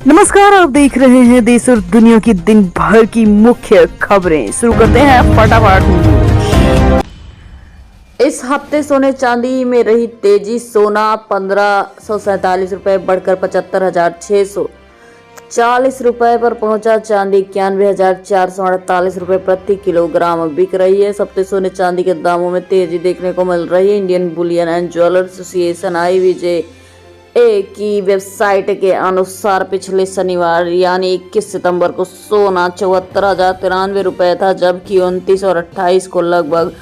नमस्कार, आप देख रहे हैं देश और दुनिया की दिन भर की मुख्य खबरें। शुरू करते हैं फटाफट। इस हफ्ते सोने चांदी में रही तेजी। सोना 1547 रुपए बढ़कर 75,640 रुपए पर पहुंचा। चांदी 91,448 रुपए प्रति किलोग्राम बिक रही है। इस हफ्ते सोने चांदी के दामों में तेजी देखने को मिल रही है। Indian Boolean and jewellers association IBJ की वेबसाइट के अनुसार पिछले शनिवार यानी 21 सितंबर को सोना 74,093 रुपए था, जबकि 29 और 28 को लगभग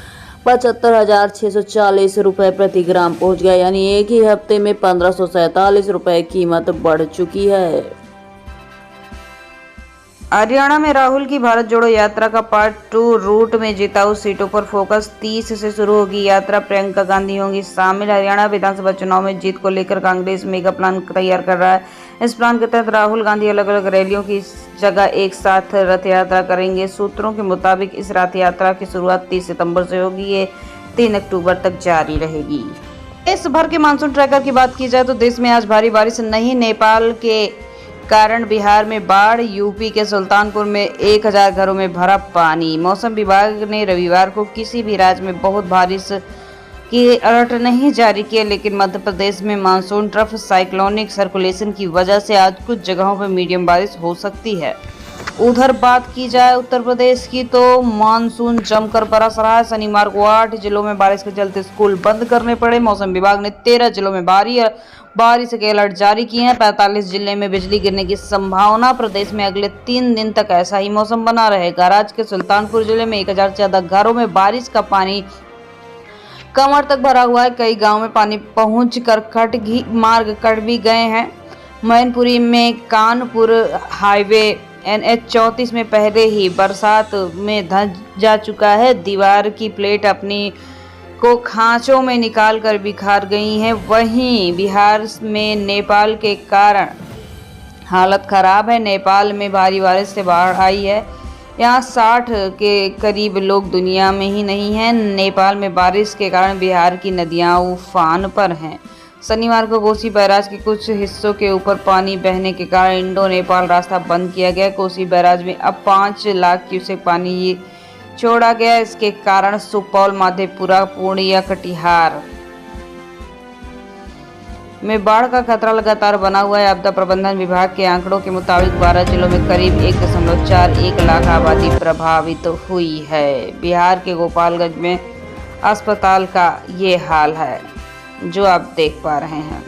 75,640 रुपए प्रति ग्राम पहुंच गया। यानी एक ही हफ्ते में 1,547 रुपए कीमत बढ़ चुकी है। हरियाणा में राहुल की भारत जोड़ो यात्रा का पार्ट 2 रूट में जिताऊ सीटों पर फोकस। 30 से शुरू होगी यात्रा, प्रियंका गांधी होंगी शामिल। हरियाणा विधानसभा चुनाव में जीत को लेकर कांग्रेस मेगा प्लान तैयार कर रहा है। इस प्लान के तहत राहुल गांधी अलग अलग रैलियों की जगह एक साथ रथ यात्रा करेंगे। सूत्रों के मुताबिक इस रथ यात्रा की शुरुआत 30 सितंबर से होगी। ये 3 अक्टूबर तक जारी रहेगी। देश भर के मानसून ट्रैकर की बात की जाए तो देश में आज भारी बारिश नहीं। नेपाल के कारण बिहार में बाढ़। यूपी के सुल्तानपुर में 1000 घरों में भरा पानी। मौसम विभाग ने रविवार को किसी भी राज्य में बहुत बारिश की अलर्ट नहीं जारी किया, लेकिन मध्य प्रदेश में मानसून ट्रफ साइक्लोनिक सर्कुलेशन की वजह से आज कुछ जगहों पर मीडियम बारिश हो सकती है। उधर बात की जाए उत्तर प्रदेश की तो मानसून जमकर बरस रहा है। शनिवार को 8 जिलों में बारिश के चलते स्कूल बंद करने पड़े। मौसम विभाग ने 13 जिलों में बारिश के अलर्ट जारी किए हैं। 45 जिले में बिजली गिरने की संभावना। प्रदेश में अगले 3 दिन तक ऐसा ही मौसम बना रहेगा। राज्य के सुल्तानपुर जिले में 1000 से ज्यादा घरों में बारिश का पानी कमर तक भरा हुआ है। कई गाँव में पानी पहुँच कर मार्ग कट भी गए हैं। मैनपुरी में कानपुर हाईवे NH 34 में पहले ही बरसात में धंस जा चुका है। दीवार की प्लेट अपनी को खांचों में निकाल कर बिखर गई हैं। वहीं बिहार में नेपाल के कारण हालत खराब है। नेपाल में भारी बारिश से बाढ़ आई है। यहाँ 60 के करीब लोग दुनिया में ही नहीं हैं। नेपाल में बारिश के कारण बिहार की नदियाँ उफान पर हैं। शनिवार को कोसी बैराज के कुछ हिस्सों के ऊपर पानी बहने के कारण इंडो नेपाल रास्ता बंद किया गया। कोसी बैराज में अब 5 लाख क्यूसेक पानी छोड़ा गया। इसके कारण सुपौल, मधेपुरा, पूर्णिया, कटिहार में बाढ़ का खतरा लगातार बना हुआ है। आपदा प्रबंधन विभाग के आंकड़ों के मुताबिक 12 जिलों में करीब 1.41 लाख आबादी प्रभावित हुई है। बिहार के गोपालगंज में अस्पताल का ये हाल है जो आप देख पा रहे हैं।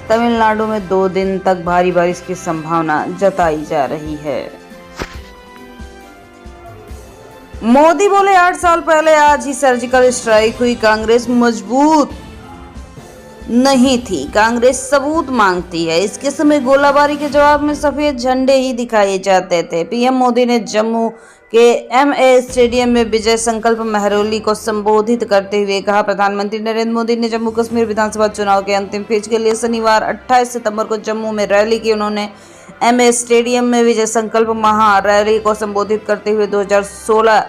तमिलनाडु में 2 दिन तक भारी बारिश की संभावना जताई जा रही है। मोदी बोले 8 साल पहले आज ही सर्जिकल स्ट्राइक हुई। कांग्रेस मजबूत नहीं थी, कांग्रेस सबूत मांगती है। इस किस्म में गोलाबारी के जवाब में सफेद झंडे ही दिखाए जाते थे। पीएम मोदी ने जम्मू के MA स्टेडियम में विजय संकल्प महरौली को संबोधित करते हुए कहा, प्रधानमंत्री नरेंद्र मोदी ने जम्मू कश्मीर विधानसभा चुनाव के अंतिम फेज के लिए शनिवार 28 सितंबर को जम्मू में रैली की। उन्होंने MA स्टेडियम में विजय संकल्प महा रैली को संबोधित करते हुए 2016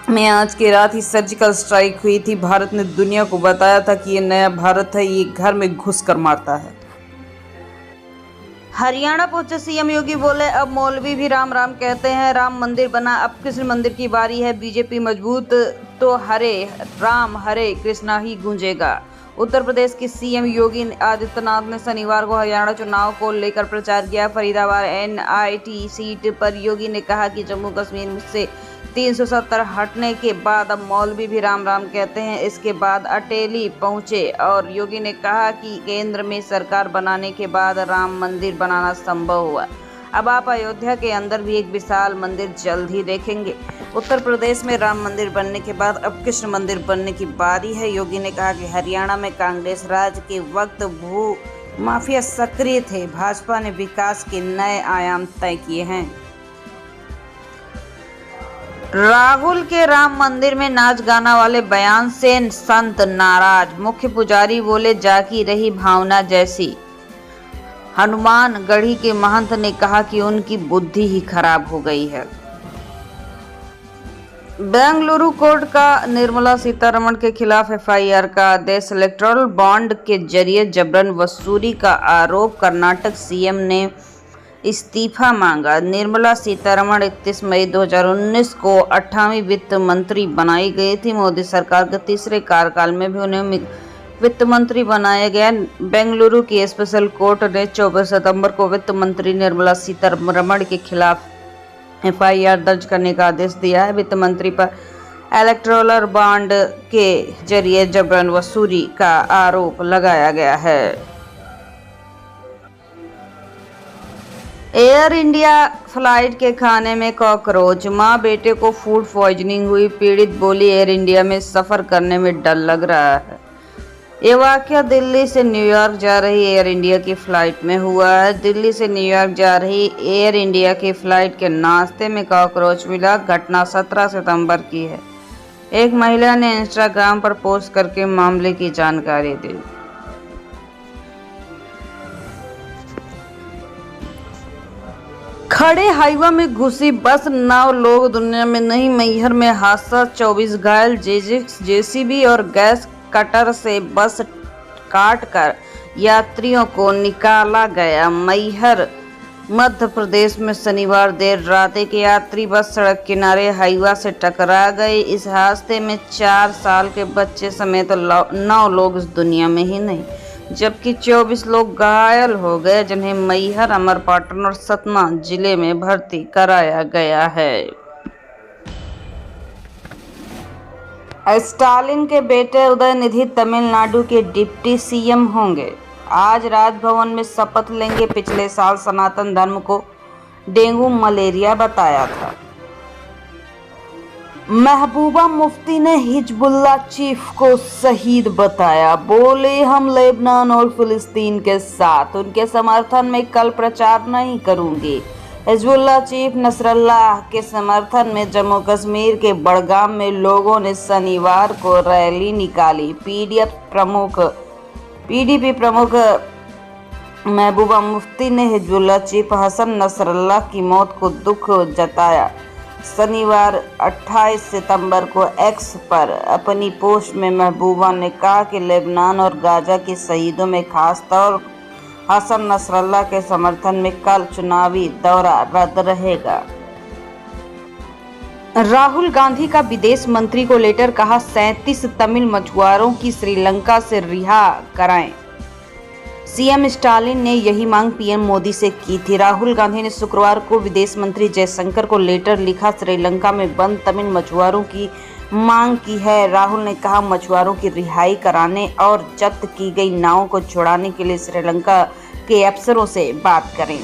में आज की रात ही सर्जिकल स्ट्राइक हुई थी। भारत ने दुनिया को बताया था कि ये नया भारत है, ये घर में घुस कर मारता है। हरियाणा पहुंचे CM योगी बोले अब मौलवी भी राम राम कहते हैं। राम मंदिर बना, अब कृष्ण मंदिर की बारी है। बीजेपी मजबूत तो हरे राम हरे कृष्णा ही गूंजेगा। उत्तर प्रदेश के CM योगी आदित्यनाथ ने शनिवार को हरियाणा चुनाव को लेकर प्रचार किया। फरीदाबाद NIT सीट पर योगी ने कहा कि जम्मू कश्मीर से 370 हटने के बाद अब मौलवी भी राम राम कहते हैं। इसके बाद अटेली पहुंचे और योगी ने कहा कि केंद्र में सरकार बनाने के बाद राम मंदिर बनाना संभव हुआ। अब आप अयोध्या के अंदर भी एक विशाल मंदिर जल्द ही देखेंगे। उत्तर प्रदेश में राम मंदिर बनने के बाद अब कृष्ण मंदिर बनने की बारी है। योगी ने कहा कि हरियाणा में कांग्रेस राज के वक्त भू माफिया सक्रिय थे। भाजपा ने विकास के नए आयाम तय किए हैं। राहुल के राम मंदिर में नाच गाना वाले बयान से संत नाराज। मुख्य पुजारी बोले जागी रही भावना जैसी। हनुमानगढ़ी के महंत ने कहा कि उनकी बुद्धि ही खराब हो गई है। बेंगलुरु कोर्ट का निर्मला सीतारमण के खिलाफ एफआईआर का आदेश। इलेक्टोरल बॉन्ड के जरिए जबरन वसूली का आरोप। कर्नाटक सीएम ने इस्तीफा मांगा। निर्मला सीतारमण 31 मई 2019 को 8वीं वित्त मंत्री बनाई गई थी। मोदी सरकार के तीसरे कार्यकाल में भी उन्हें वित्त मंत्री बनाया गया। बेंगलुरु की स्पेशल कोर्ट ने 24 सितंबर को वित्त मंत्री निर्मला सीतारमण के खिलाफ एफआईआर दर्ज करने का आदेश दिया है। वित्त मंत्री पर इलेक्टोरल बॉन्ड के जरिए जबरन वसूली का आरोप लगाया गया है। एयर इंडिया फ्लाइट के खाने में कॉकरोच। मां बेटे को फूड पॉइजनिंग हुई। पीड़ित बोली, एयर इंडिया में सफर करने में डर लग रहा है। ये वाकया दिल्ली से न्यूयॉर्क जा रही एयर इंडिया की फ्लाइट में हुआ है। दिल्ली से न्यूयॉर्क जा रही एयर इंडिया की फ्लाइट के नाश्ते में कॉकरोच मिला। घटना 17 सितंबर की है। एक महिला ने इंस्टाग्राम पर पोस्ट करके मामले की जानकारी दी। खड़े हाईवा में घुसी बस, 9 लोग दुनिया में नहीं। मैहर में हादसा, 24 घायल। जेसीबी और गैस कटर से बस काटकर यात्रियों को निकाला गया। मैहर मध्य प्रदेश में शनिवार देर रात एक यात्री बस सड़क किनारे हाईवा से टकरा गई। इस हादसे में 4 साल के बच्चे समेत 9 लोग इस दुनिया में ही नहीं, जबकि 24 लोग घायल हो गए, जिन्हें मैहर, अमरपाटन और सतना जिले में भर्ती कराया गया है। स्टालिन के बेटे उदयनिधि तमिलनाडु के डिप्टी सीएम होंगे। आज राजभवन में शपथ लेंगे। पिछले साल सनातन धर्म को डेंगू मलेरिया बताया था। महबूबा मुफ्ती ने हिजबुल्लाह चीफ को शहीद बताया। बोले, हम लेबनान और फिलिस्तीन के साथ, उनके समर्थन में कल प्रचार नहीं करूंगी। हिजबुल्लाह चीफ नसरल्लाह के समर्थन में जम्मू कश्मीर के बड़गाम में लोगों ने शनिवार को रैली निकाली। पीडीपी प्रमुख महबूबा मुफ्ती ने हिजबुल्लाह चीफ हसन नसरल्लाह की मौत को दुख जताया। शनिवार 28 सितंबर को एक्स पर अपनी पोस्ट में महबूबा ने कहा कि लेबनान और गाजा के शहीदों में खासतौर हसन नसरल्लाह के समर्थन में कल चुनावी दौरा रद्द रहेगा। राहुल गांधी का विदेश मंत्री को लेटर, कहा 37 तमिल मछुआरों की श्रीलंका से रिहा कराएं। सीएम स्टालिन ने यही मांग पीएम मोदी से की थी। राहुल गांधी ने शुक्रवार को विदेश मंत्री जयशंकर को लेटर लिखा, श्रीलंका में बंद तमिल मछुआरों की मांग की है। राहुल ने कहा, मछुआरों की रिहाई कराने और जब्त की गई नावों को छुड़ाने के लिए श्रीलंका के अफसरों से बात करें।